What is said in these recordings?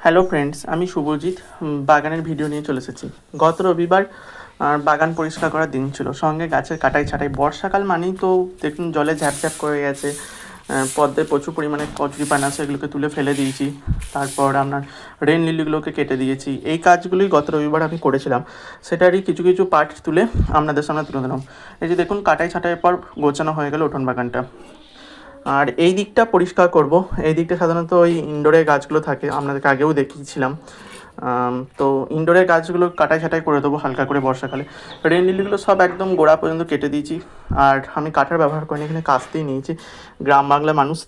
Hello friends, আমি শুভজিৎ বাগানের video নিয়ে চলে এসেছি। গত রবিবার বাগান পরিষ্কার করার দিন ছিল, সঙ্গে গাছের কাটাই ছাঁটাই। বর্ষাকাল মানেই তো দেখুন জলে ঝ্যাপঝ্যাপ করে গেছে, পদ্মায় প্রচুর পরিমাণে কচুরিপানা আছে, এগুলোকে তুলে ফেলে দিয়েছি। তারপর আপনার রেন লিলিগুলোকে কেটে দিয়েছি। এই কাজগুলোই গত রবিবার আমি করেছিলাম, সেটারই কিছু কিছু পার্ট তুলে আপনাদের সামনে তুলে দিলাম। এই যে দেখুন, কাটাই ছাঁটাইয়ের পর গোছানো হয়ে গেল উঠোন বাগানটা। আর এই দিকটা পরিষ্কার করব। এই দিকটা সাধারণত ওই ইনডোরের গাছগুলো থাকে, আপনাদেরকে আগেও দেখিয়েছিলাম। তো ইনডোরের গাছগুলো কাটাই ছাঁটাই করে দেবো হালকা করে বর্ষাকালে। রেন লিলিগুলো সব একদম গোড়া পর্যন্ত কেটে দিয়েছি। আর আমি কাটার ব্যবহার করিনি, এখানে কাস্তেই নিয়েছি। গ্রাম বাংলা মানুষ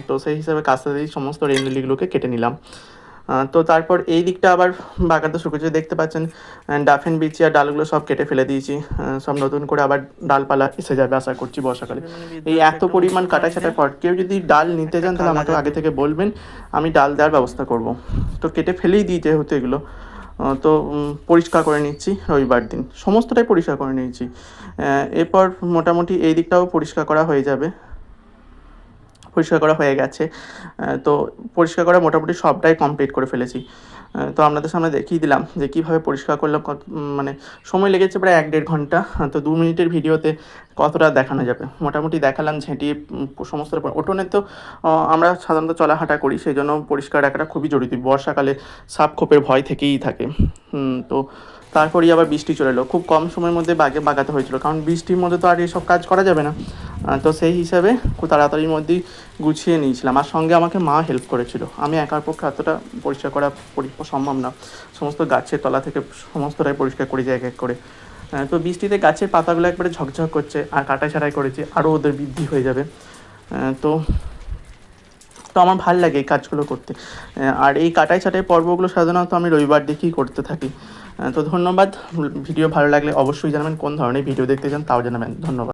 তো সেই হিসাবে কাস্তে দিয়ে সমস্ত রেন লিলিগুলোকে কেটে নিলাম। তো তারপর এই দিকটা আবার বাগানটা শুকিয়েছে, দেখতে পাচ্ছেন। ডাফেন বিচি আর ডালগুলো সব কেটে ফেলে দিয়েছি। সব নতুন করে আবার ডালপালা এসে যাবে আশা করছি বর্ষাকালে। এই এত পরিমাণ কাটাই ছাঁটাই পর কেউ যদি ডাল নিতে যান তাহলে আমাকে আগে থেকে বলবেন, আমি ডাল দেওয়ার ব্যবস্থা করব। তো কেটে ফেলেই দিই যেহেতু এগুলো। তো পরিষ্কার করে নিচ্ছি রবিবার দিন, সমস্তটাই পরিষ্কার করে নিয়েছি। এরপর মোটামুটি এই দিকটাও পরিষ্কার করা হয়ে যাবে, পরিষ্কার করা হয়ে গেছে। তো পরিষ্কার করা মোটামুটি সবটাই কমপ্লিট করে ফেলেছি। তো আপনাদের সামনে দেখিয়ে দিলাম যে কীভাবে পরিষ্কার করলাম। মানে সময় লেগেছে প্রায় 1-1.5 ঘন্টা। তো 2 মিনিটের ভিডিওতে কতটা দেখানো যাবে, মোটামুটি দেখালাম ঝেঁটিয়ে সমস্ত। উঠোনে তো আমরা সাধারণত চলাহাঁটা করি, সেই জন্য পরিষ্কার রাখাটা খুবই জরুরি। বর্ষাকালে সাপ খোপের ভয় থেকেই থাকে। তো তারপরেই আবার বৃষ্টি চলে এলো, খুব কম সময়ের মধ্যে বাগাতে হয়েছিল, কারণ বৃষ্টির মধ্যে তো আর এসব কাজ করা যাবে না। তো সেই হিসাবে খুব তাড়াতাড়ির মধ্যেই গুছিয়ে নিয়েছিলাম। আর সঙ্গে আমাকে মা হেল্প করেছিল, আমি একার পক্ষে এতটা পরিষ্কার করা সম্ভব না। সমস্ত গাছের তলা থেকে সমস্তটাই পরিষ্কার করি এক এক করে। তো বৃষ্টিতে গাছের পাতাগুলো একবারে ঝকঝক করছে, আর কাটাই ছাঁটাই করেছি, আরও ওদের বৃদ্ধি হয়ে যাবে। তো তো আমার ভাল লাগে এই কাজগুলো করতে। আর এই কাটাই ছাঁটাই পর্বগুলো সাধারণত আমি রবিবার দেখেই করতে থাকি। তো ধন্যবাদ। ভিডিও ভালো লাগলে অবশ্যই জানাবেন, কোন ধরনের ভিডিও দেখতে চান তাও জানাবেন। ধন্যবাদ।